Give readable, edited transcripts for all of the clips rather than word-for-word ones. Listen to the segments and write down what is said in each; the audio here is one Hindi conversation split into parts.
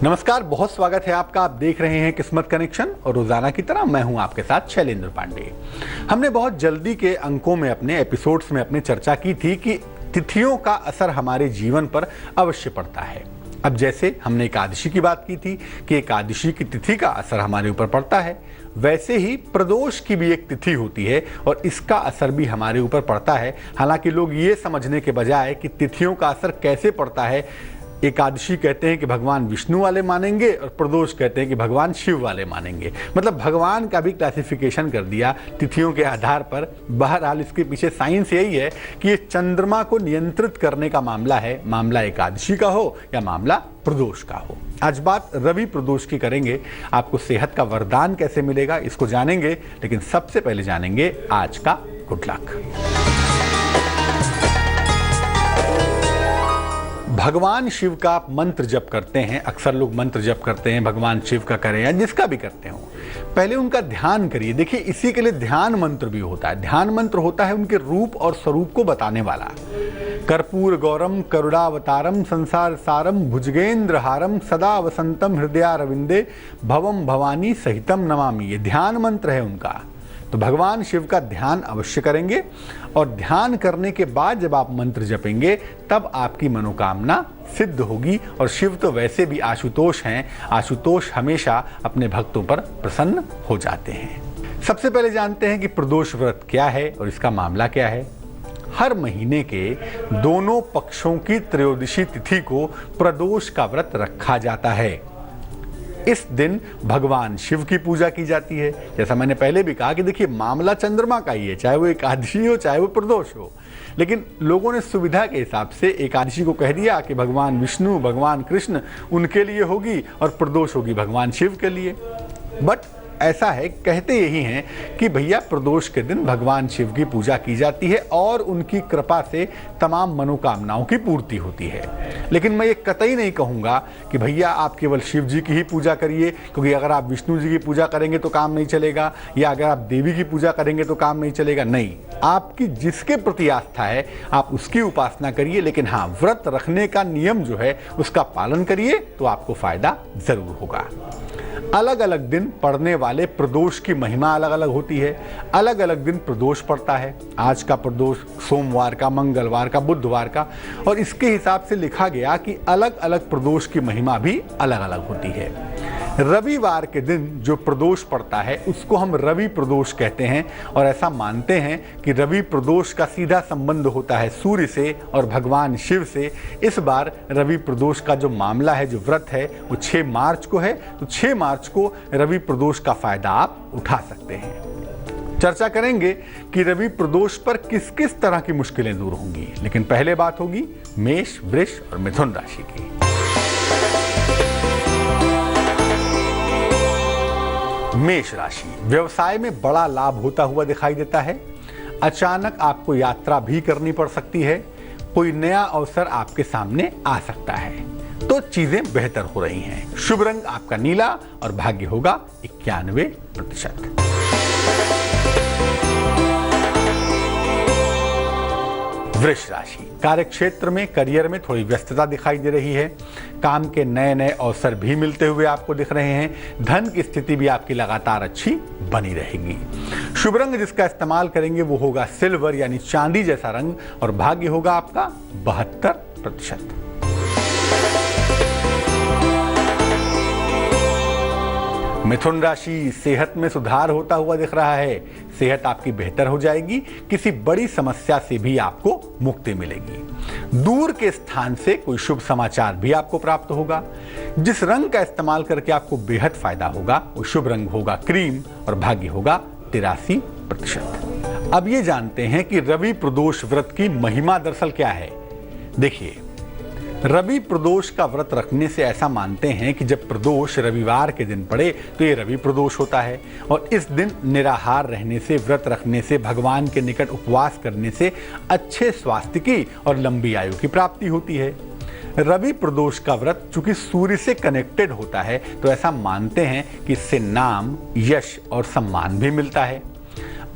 नमस्कार, बहुत स्वागत है आपका। आप देख रहे हैं किस्मत कनेक्शन और रोजाना की तरह मैं हूं आपके साथ शैलेंद्र पांडे। हमने बहुत जल्दी के अंकों में अपने एपिसोड्स में अपने चर्चा की थी कि तिथियों का असर हमारे जीवन पर अवश्य पड़ता है। अब जैसे हमने एकादशी की बात की थी कि एकादशी की तिथि का असर हमारे ऊपर पड़ता है, वैसे ही प्रदोष की भी एक तिथि होती है और इसका असर भी हमारे ऊपर पड़ता है। हालांकि लोग ये समझने के बजाय कि तिथियों का असर कैसे पड़ता है, एकादशी कहते हैं कि भगवान विष्णु वाले मानेंगे और प्रदोष कहते हैं कि भगवान शिव वाले मानेंगे। मतलब भगवान का भी क्लासिफिकेशन कर दिया तिथियों के आधार पर। बहरहाल इसके पीछे साइंस यही है कि ये चंद्रमा को नियंत्रित करने का मामला है, मामला एकादशी का हो या मामला प्रदोष का हो। आज बात रवि प्रदोष की करेंगे। आपको सेहत का वरदान कैसे मिलेगा इसको जानेंगे, लेकिन सबसे पहले जानेंगे आज का गुड लक। भगवान शिव का आप मंत्र जप करते हैं, अक्सर लोग मंत्र जप करते हैं, भगवान शिव का करें या जिसका भी करते हो, पहले उनका ध्यान करिए। देखिए, इसी के लिए ध्यान मंत्र भी होता है। ध्यान मंत्र होता है उनके रूप और स्वरूप को बताने वाला। कर्पूर गौरम करुणावतारम संसार सारम भुजगेंद्र हारम सदा वसंतम हृदयारविंदे भवम भवानी सहितम नमामि। ये ध्यान मंत्र है उनका। तो भगवान शिव का ध्यान अवश्य करेंगे और ध्यान करने के बाद जब आप मंत्र जपेंगे तब आपकी मनोकामना सिद्ध होगी। और शिव तो वैसे भी आशुतोष हैं, आशुतोष हमेशा अपने भक्तों पर प्रसन्न हो जाते हैं। सबसे पहले जानते हैं कि प्रदोष व्रत क्या है और इसका मामला क्या है। हर महीने के दोनों पक्षों की त्रयोदशी तिथि को प्रदोष का व्रत रखा जाता है। इस दिन भगवान शिव की पूजा की जाती है। जैसा मैंने पहले भी कहा कि देखिए, मामला चंद्रमा का ही है, चाहे वो एकादशी हो चाहे वो प्रदोष हो। लेकिन लोगों ने सुविधा के हिसाब से एकादशी को कह दिया कि भगवान विष्णु भगवान कृष्ण उनके लिए होगी और प्रदोष होगी भगवान शिव के लिए। बट ऐसा है, कहते यही हैं कि भैया प्रदोष के दिन भगवान शिव की पूजा की जाती है और उनकी कृपा से तमाम मनोकामनाओं की पूर्ति होती है। लेकिन मैं ये कतई नहीं कहूँगा कि भैया आप केवल शिव जी की ही पूजा करिए, क्योंकि अगर आप विष्णु जी की पूजा करेंगे तो काम नहीं चलेगा, या अगर आप देवी की पूजा करेंगे तो काम नहीं चलेगा। नहीं, आपकी जिसके प्रति आस्था है आप उसकी उपासना करिए। लेकिन हाँ, व्रत रखने का नियम जो है उसका पालन करिए तो आपको फायदा जरूर होगा। अलग अलग दिन पड़ने वाले प्रदोष की महिमा अलग अलग होती है। अलग अलग दिन प्रदोष पड़ता है। आज का प्रदोष सोमवार का, मंगलवार का, बुधवार का, और इसके हिसाब से लिखा गया कि अलग अलग प्रदोष की महिमा भी अलग अलग होती है। रविवार के दिन जो प्रदोष पड़ता है उसको हम रवि प्रदोष कहते हैं और ऐसा मानते हैं कि रवि प्रदोष का सीधा संबंध होता है सूर्य से और भगवान शिव से। इस बार रवि प्रदोष का जो मामला है, जो व्रत है, वो 6 मार्च को है। तो 6 मार्च को रवि प्रदोष का फायदा आप उठा सकते हैं। चर्चा करेंगे कि रवि प्रदोष पर किस किस तरह की मुश्किलें दूर होंगी। लेकिन पहले बात होगी मेष, वृष और मिथुन राशि की। मेष राशि, व्यवसाय में बड़ा लाभ होता हुआ दिखाई देता है। अचानक आपको यात्रा भी करनी पड़ सकती है। कोई नया अवसर आपके सामने आ सकता है, तो चीजें बेहतर हो रही हैं। शुभ रंग आपका नीला और भाग्य होगा 91%। वृष राशि, कार्यक्षेत्र में, करियर में थोड़ी व्यस्तता दिखाई दे रही है। काम के नए नए अवसर भी मिलते हुए आपको दिख रहे हैं। धन की स्थिति भी आपकी लगातार अच्छी बनी रहेगी। शुभ रंग जिसका इस्तेमाल करेंगे वो होगा सिल्वर यानी चांदी जैसा रंग और भाग्य होगा आपका 72%। मिथुन राशि, सेहत में सुधार होता हुआ दिख रहा है। सेहत आपकी बेहतर हो जाएगी। किसी बड़ी समस्या से भी आपको मुक्ति मिलेगी। दूर के स्थान से कोई शुभ समाचार भी आपको प्राप्त होगा। जिस रंग का इस्तेमाल करके आपको बेहद फायदा होगा वो शुभ रंग होगा क्रीम और भाग्य होगा 83%। अब ये जानते हैं कि रवि प्रदोष व्रत की महिमा दरअसल क्या है। देखिए, रवि प्रदोष का व्रत रखने से ऐसा मानते हैं कि जब प्रदोष रविवार के दिन पड़े तो ये रवि प्रदोष होता है और इस दिन निराहार रहने से, व्रत रखने से, भगवान के निकट उपवास करने से अच्छे स्वास्थ्य की और लंबी आयु की प्राप्ति होती है। रवि प्रदोष का व्रत चूंकि सूर्य से कनेक्टेड होता है तो ऐसा मानते हैं कि इससे नाम, यश और सम्मान भी मिलता है।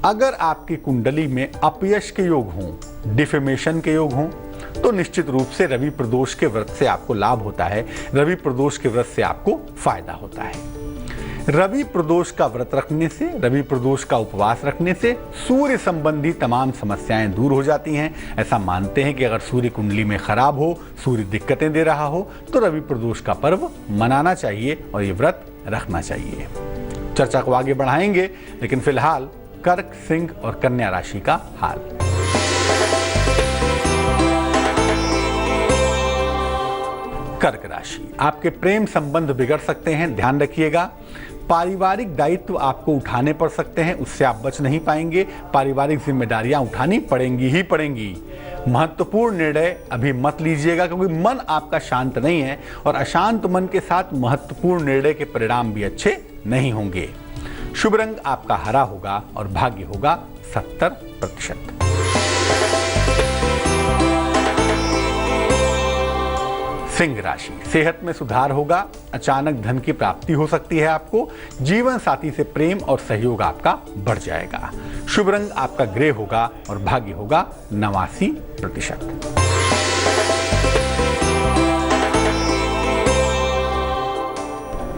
अगर आपकी कुंडली में अपयश के योग हों, डिफेमेशन के योग हों, तो निश्चित रूप से रवि प्रदोष के व्रत से आपको लाभ होता है, रवि प्रदोष के व्रत से आपको फायदा होता है। रवि प्रदोष का व्रत रखने से, रवि प्रदोष का उपवास रखने से सूर्य संबंधी तमाम समस्याएं दूर हो जाती हैं। ऐसा मानते हैं कि अगर सूर्य कुंडली में खराब हो, सूर्य दिक्कतें दे रहा हो, तो रवि प्रदोष का पर्व मनाना चाहिए और ये व्रत रखना चाहिए। चर्चा को आगे बढ़ाएंगे, लेकिन फिलहाल कर्क, सिंह और कन्या राशि का हाल। कर्क राशि, आपके प्रेम संबंध बिगड़ सकते हैं, ध्यान रखिएगा। पारिवारिक दायित्व आपको उठाने पड़ सकते हैं, उससे आप बच नहीं पाएंगे। पारिवारिक जिम्मेदारियां उठानी पड़ेंगी ही पड़ेंगी। महत्वपूर्ण निर्णय अभी मत लीजिएगा, क्योंकि मन आपका शांत नहीं है और अशांत मन के साथ महत्वपूर्ण निर्णय के परिणाम भी अच्छे नहीं होंगे। शुभ रंग आपका हरा होगा और भाग्य होगा 70%। सिंह राशि, सेहत में सुधार होगा, अचानक धन की प्राप्ति हो सकती है आपको। जीवन साथी से प्रेम और सहयोग आपका बढ़ जाएगा। शुभ रंग आपका ग्रे होगा और भाग्य होगा 89%।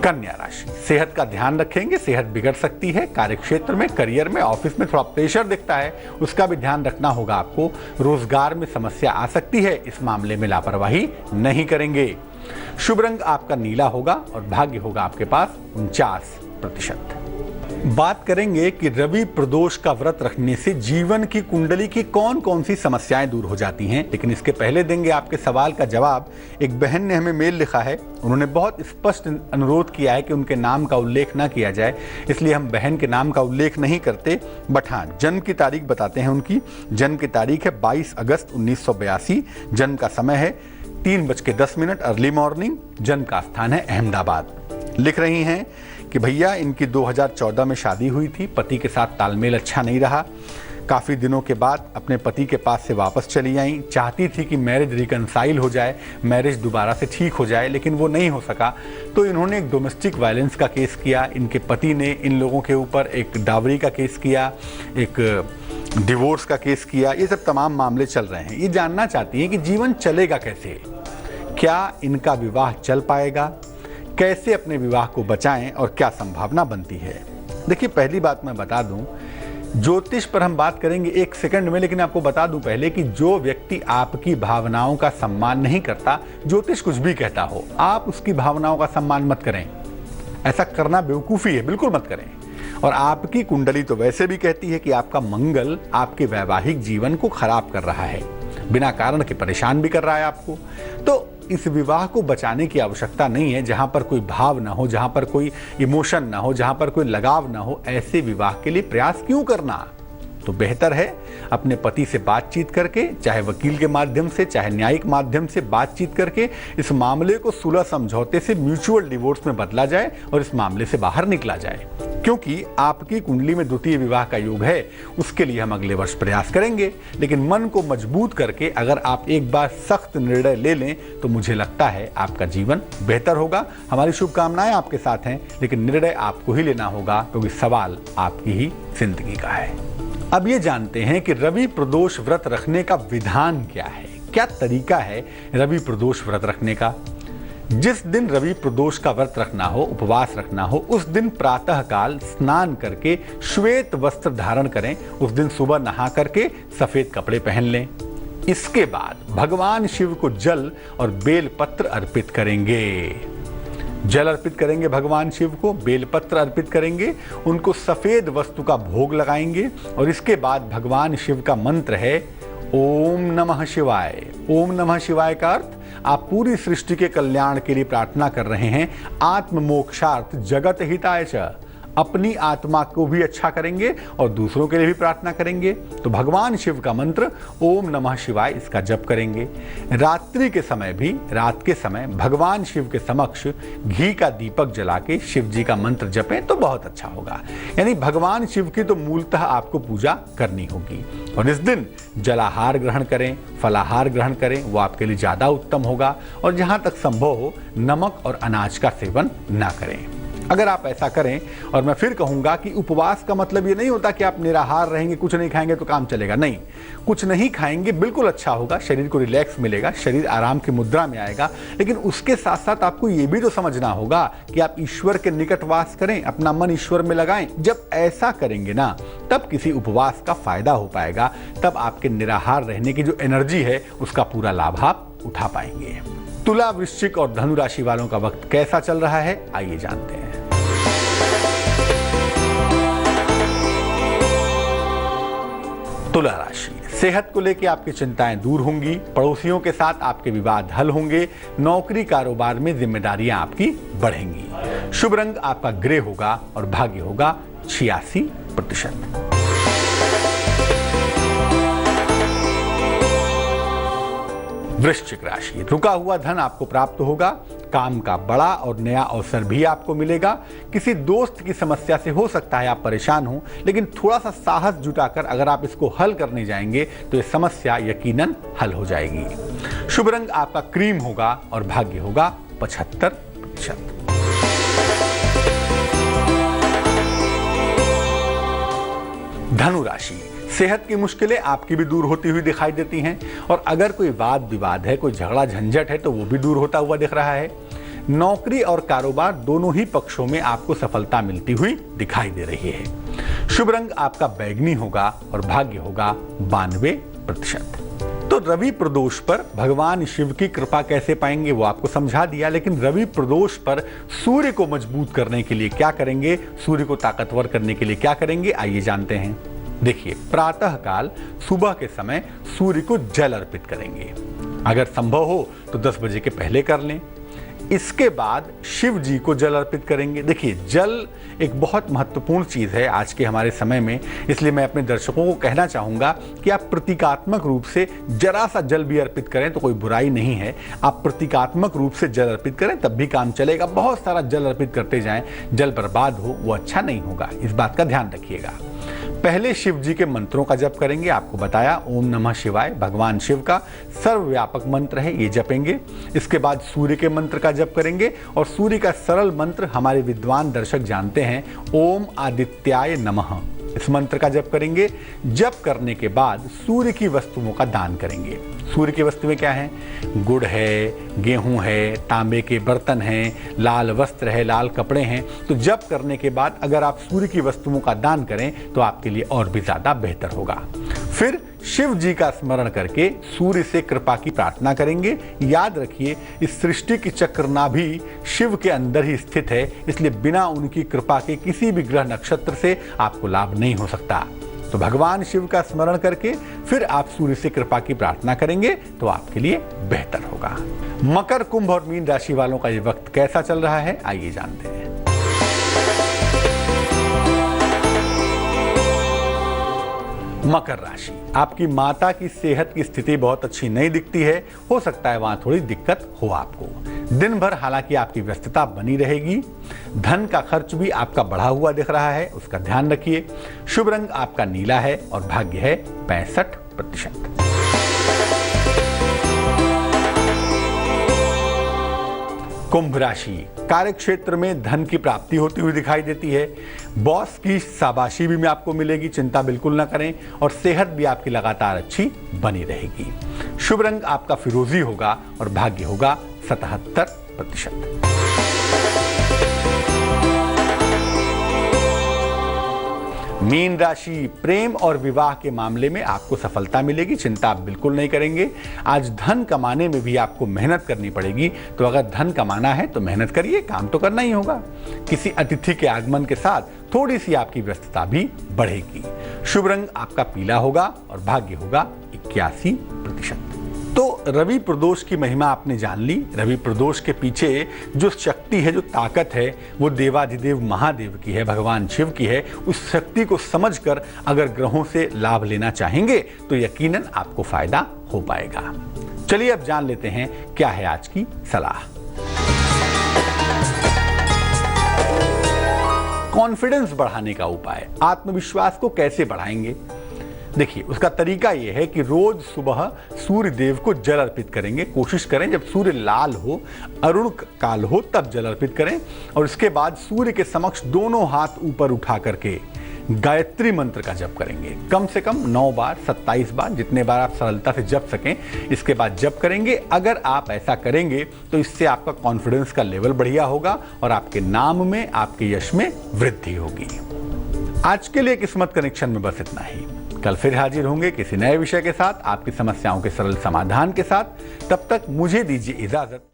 कन्या राशि, सेहत का ध्यान रखेंगे, सेहत बिगड़ सकती है। कार्यक्षेत्र में, करियर में, ऑफिस में थोड़ा प्रेशर दिखता है, उसका भी ध्यान रखना होगा आपको। रोजगार में समस्या आ सकती है, इस मामले में लापरवाही नहीं करेंगे। शुभ रंग आपका नीला होगा और भाग्य होगा आपके पास 49%। बात करेंगे कि रवि प्रदोष का व्रत रखने से जीवन की कुंडली की कौन कौन सी समस्याएं दूर हो जाती हैं, लेकिन इसके पहले देंगे आपके सवाल का जवाब। एक बहन ने हमें मेल लिखा है, उन्होंने बहुत स्पष्ट अनुरोध किया है कि उनके नाम का उल्लेख ना किया जाए, इसलिए हम बहन के नाम का उल्लेख नहीं करते, बट हाँ जन्म की तारीख बताते हैं। उनकी जन्म की तारीख है 22 अगस्त 1982। जन्म का समय है 3:10 अर्ली मॉर्निंग। जन्म का स्थान है अहमदाबाद। लिख रही हैं कि भैया इनकी 2014 में शादी हुई थी, पति के साथ तालमेल अच्छा नहीं रहा। काफ़ी दिनों के बाद अपने पति के पास से वापस चली आई, चाहती थी कि मैरिज रिकनसाइल हो जाए, मैरिज दोबारा से ठीक हो जाए, लेकिन वो नहीं हो सका। तो इन्होंने एक डोमेस्टिक वायलेंस का केस किया, इनके पति ने इन लोगों के ऊपर एक डावरी का केस किया, एक डिवोर्स का केस किया। ये सब तमाम मामले चल रहे हैं। ये जानना चाहती हैं कि जीवन चलेगा कैसे, क्या इनका विवाह चल पाएगा, कैसे अपने विवाह को बचाएं और क्या संभावना बनती है। देखिए पहली बात मैं बता दूं, ज्योतिष पर हम बात करेंगे एक सेकंड में, लेकिन आपको बता दूं पहले कि जो व्यक्ति आपकी भावनाओं का सम्मान नहीं करता, ज्योतिष कुछ भी कहता हो, आप उसकी भावनाओं का सम्मान मत करें। ऐसा करना बेवकूफ़ी है, बिल्कुल मत करें। और आपकी कुंडली तो वैसे भी कहती है कि आपका मंगल आपके वैवाहिक जीवन को खराब कर रहा है, बिना कारण के परेशान भी कर रहा है आपको। तो इस विवाह को बचाने की आवश्यकता नहीं है। जहां पर कोई भाव ना हो, जहां पर कोई इमोशन ना हो, जहां पर कोई लगाव ना हो, ऐसे विवाह के लिए प्रयास क्यों करना। तो बेहतर है अपने पति से बातचीत करके, चाहे वकील के माध्यम से, चाहे न्यायिक माध्यम से बातचीत करके इस मामले को सुलह समझौते से म्यूचुअल डिवोर्स में बदला जाए और इस मामले से बाहर निकला जाए। क्योंकि आपकी कुंडली में द्वितीय विवाह का योग है, उसके लिए हम अगले वर्ष प्रयास करेंगे। लेकिन मन को मजबूत करके अगर आप एक बार सख्त निर्णय ले लें तो मुझे लगता है आपका जीवन बेहतर होगा। हमारी शुभकामनाएं आपके साथ हैं, लेकिन निर्णय आपको ही लेना होगा, क्योंकि सवाल आपकी ही जिंदगी का है। अब ये जानते हैं कि रवि प्रदोष व्रत रखने का विधान क्या है, क्या तरीका है रवि प्रदोष व्रत रखने का। जिस दिन रवि प्रदोष का व्रत रखना हो, उपवास रखना हो, उस दिन प्रातः काल स्नान करके श्वेत वस्त्र धारण करें। उस दिन सुबह नहा करके सफेद कपड़े पहन लें। इसके बाद भगवान शिव को जल और बेलपत्र अर्पित करेंगे। जल अर्पित करेंगे भगवान शिव को, बेलपत्र अर्पित करेंगे, उनको सफेद वस्तु का भोग लगाएंगे और इसके बाद भगवान शिव का मंत्र है ओम नमः शिवाय। ओम नमः शिवाय का अर्थ आप पूरी सृष्टि के कल्याण के लिए प्रार्थना कर रहे हैं। आत्म मोक्षार्थ जगत हिताय च, अपनी आत्मा को भी अच्छा करेंगे और दूसरों के लिए भी प्रार्थना करेंगे। तो भगवान शिव का मंत्र ओम नमः शिवाय, इसका जप करेंगे। रात्रि के समय भी, रात के समय भगवान शिव के समक्ष घी का दीपक जला के शिव जी का मंत्र जपें तो बहुत अच्छा होगा। यानी भगवान शिव की तो मूलतः आपको पूजा करनी होगी। और इस दिन जलाहार ग्रहण करें, फलाहार ग्रहण करें, वो आपके लिए ज़्यादा उत्तम होगा। और जहाँ तक संभव हो नमक और अनाज का सेवन ना करें। अगर आप ऐसा करें, और मैं फिर कहूंगा कि उपवास का मतलब ये नहीं होता कि आप निराहार रहेंगे, कुछ नहीं खाएंगे तो काम चलेगा, नहीं। कुछ नहीं खाएंगे बिल्कुल अच्छा होगा, शरीर को रिलैक्स मिलेगा, शरीर आराम की मुद्रा में आएगा, लेकिन उसके साथ साथ आपको ये भी तो समझना होगा कि आप ईश्वर के निकट वास करें, अपना मन ईश्वर में लगाएं। जब ऐसा करेंगे ना, तब किसी उपवास का फायदा हो पाएगा, तब आपके निराहार रहने की जो एनर्जी है उसका पूरा लाभ आप उठा पाएंगे। तुला, वृश्चिक और धनु राशि वालों का वक्त कैसा चल रहा है, आइए जानते हैं। तुला राशि, सेहत को लेकर आपकी चिंताएं दूर होंगी, पड़ोसियों के साथ आपके विवाद हल होंगे, नौकरी कारोबार में जिम्मेदारियां आपकी बढ़ेंगी। शुभ रंग आपका ग्रे होगा और भाग्य होगा 86%। वृश्चिक राशि, रुका हुआ धन आपको प्राप्त होगा, काम का बड़ा और नया अवसर भी आपको मिलेगा। किसी दोस्त की समस्या से हो सकता है आप परेशान हो, लेकिन थोड़ा सा साहस जुटाकर अगर आप इसको हल करने जाएंगे तो ये समस्या यकीनन हल हो जाएगी। शुभ रंग आपका क्रीम होगा और भाग्य होगा 75%। धनु राशि, सेहत की मुश्किलें आपकी भी दूर होती हुई दिखाई देती हैं, और अगर कोई वाद विवाद है, कोई झगड़ा झंझट है, तो वो भी दूर होता हुआ दिख रहा है। नौकरी और कारोबार दोनों ही पक्षों में आपको सफलता मिलती हुई दिखाई दे रही है। शुभ रंग आपका बैगनी होगा और भाग्य होगा 92%। तो रवि प्रदोष पर भगवान शिव की कृपा कैसे पाएंगे वो आपको समझा दिया, लेकिन रवि प्रदोष पर सूर्य को मजबूत करने के लिए क्या करेंगे, सूर्य को ताकतवर करने के लिए क्या करेंगे, आइए जानते हैं। देखिए, प्रातः काल सुबह के समय सूर्य को जल अर्पित करेंगे। अगर संभव हो तो 10 बजे के पहले कर लें। इसके बाद शिव जी को जल अर्पित करेंगे। देखिए, जल एक बहुत महत्वपूर्ण चीज़ है आज के हमारे समय में, इसलिए मैं अपने दर्शकों को कहना चाहूँगा कि आप प्रतीकात्मक रूप से जरा सा जल भी अर्पित करें तो कोई बुराई नहीं है। आप प्रतीकात्मक रूप से जल अर्पित करें तब भी काम चलेगा। बहुत सारा जल अर्पित करते जाएं, जल बर्बाद हो वो अच्छा नहीं होगा, इस बात का ध्यान रखिएगा। पहले शिव जी के मंत्रों का जप करेंगे। आपको बताया ओम नमः शिवाय भगवान शिव का सर्वव्यापक मंत्र है, ये जपेंगे। इसके बाद सूर्य के मंत्र का जप करेंगे, और सूर्य का सरल मंत्र हमारे विद्वान दर्शक जानते हैं, ओम आदित्याय नमः। इस मंत्र का जप करेंगे। जप करने के बाद सूर्य की वस्तुओं का दान करेंगे। सूर्य की वस्तुएं क्या हैं? गुड़ है, गेहूं है, तांबे के बर्तन हैं, लाल वस्त्र है, लाल कपड़े हैं। तो जप करने के बाद अगर आप सूर्य की वस्तुओं का दान करें तो आपके लिए और भी ज्यादा बेहतर होगा। फिर शिव जी का स्मरण करके सूर्य से कृपा की प्रार्थना करेंगे। याद रखिए, इस सृष्टि की चक्रनाभि शिव के अंदर ही स्थित है, इसलिए बिना उनकी कृपा के किसी भी ग्रह नक्षत्र से आपको लाभ नहीं हो सकता। तो भगवान शिव का स्मरण करके फिर आप सूर्य से कृपा की प्रार्थना करेंगे तो आपके लिए बेहतर होगा। मकर, कुंभ और मीन राशि वालों का ये वक्त कैसा चल रहा है, आइए जानते हैं। मकर राशि, आपकी माता की सेहत की स्थिति बहुत अच्छी नहीं दिखती है, हो सकता है वहां थोड़ी दिक्कत हो आपको। दिन भर हालांकि आपकी व्यस्तता बनी रहेगी। धन का खर्च भी आपका बढ़ा हुआ दिख रहा है, उसका ध्यान रखिए। शुभ रंग आपका नीला है और भाग्य है 65%। कुंभ राशि, कार्य क्षेत्र में धन की प्राप्ति होती हुई दिखाई देती है। बॉस की शाबाशी भी आपको मिलेगी, चिंता बिल्कुल ना करें, और सेहत भी आपकी लगातार अच्छी बनी रहेगी। शुभ रंग आपका फिरोजी होगा और भाग्य होगा 77%। मीन राशि, प्रेम और विवाह के मामले में आपको सफलता मिलेगी, चिंता आप बिल्कुल नहीं करेंगे। आज धन कमाने में भी आपको मेहनत करनी पड़ेगी, तो अगर धन कमाना है तो मेहनत करिए, काम तो करना ही होगा। किसी अतिथि के आगमन के साथ थोड़ी सी आपकी व्यस्तता भी बढ़ेगी। शुभ रंग आपका पीला होगा और भाग्य होगा 81%। तो रवि प्रदोष की महिमा आपने जान ली। रवि प्रदोष के पीछे जो शक्ति है, जो ताकत है, वो देवाधिदेव महादेव की है, भगवान शिव की है। उस शक्ति को समझकर अगर ग्रहों से लाभ लेना चाहेंगे तो यकीनन आपको फायदा हो पाएगा। चलिए अब जान लेते हैं क्या है आज की सलाह। कॉन्फिडेंस बढ़ाने का उपाय, आत्मविश्वास को कैसे बढ़ाएंगे? देखिए, उसका तरीका ये है कि रोज सुबह सूर्य देव को जल अर्पित करेंगे। कोशिश करें जब सूर्य लाल हो, अरुण काल हो, तब जल अर्पित करें। और इसके बाद सूर्य के समक्ष दोनों हाथ ऊपर उठा करके गायत्री मंत्र का जप करेंगे। कम से कम 9 बार, 27 बार, जितने बार आप सरलता से जप सकें। इसके बाद जप करेंगे। अगर आप ऐसा करेंगे तो इससे आपका कॉन्फिडेंस का लेवल बढ़िया होगा और आपके नाम में, आपके यश में वृद्धि होगी। आज के लिए किस्मत कनेक्शन में बस इतना ही। कल फिर हाजिर होंगे किसी नए विषय के साथ, आपकी समस्याओं के सरल समाधान के साथ। तब तक मुझे दीजिए इजाजत।